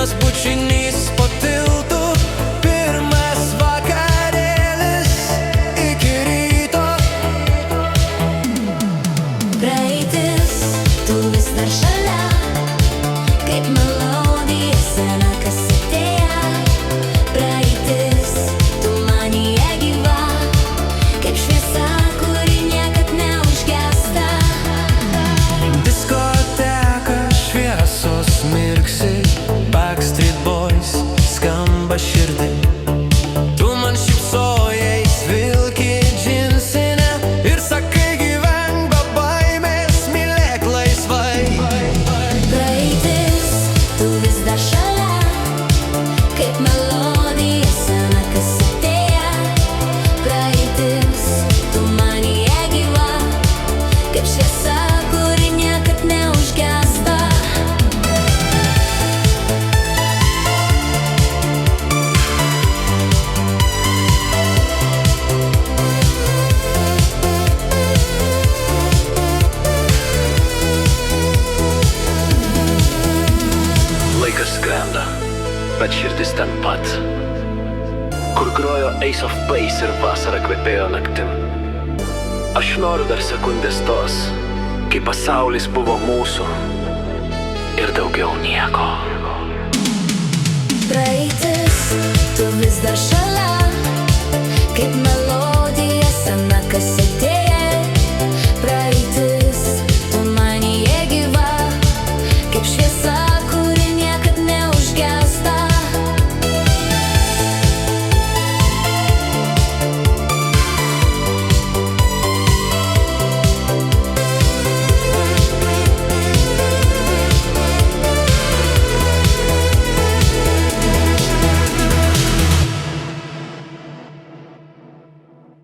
Pirmas bučinys po tiltu, pirmas vakarėlis iki ryto. Praeitis, tu vis dar šalia, kaip melodija sena kasetėje. Praeitis, tu manyje gyva, kaip šviesa, kuri niekad neužgęsta. Diskoteka, šviesos mirksi, Backstreet Boys skamba širdį. Tu man šypsojais, vilki džinsinę ir sakai gyvenk be baimės, mylėk laisvai. Praeitis, tu vis dar šalia, kaip melodija sena kasetėje. Praeitis, tu manyje gyva, kaip šviesa, kuri niekad neužgęsta. Laikas skrenda, bet širdis ten pat, kur grojo Ace of Base ir vasara kvepėjo naktim. Aš noriu dar sekundės tos, kai pasaulis buvo mūsų ir daugiau nieko. Praeitis, tu vis dar šalia, kaip melodija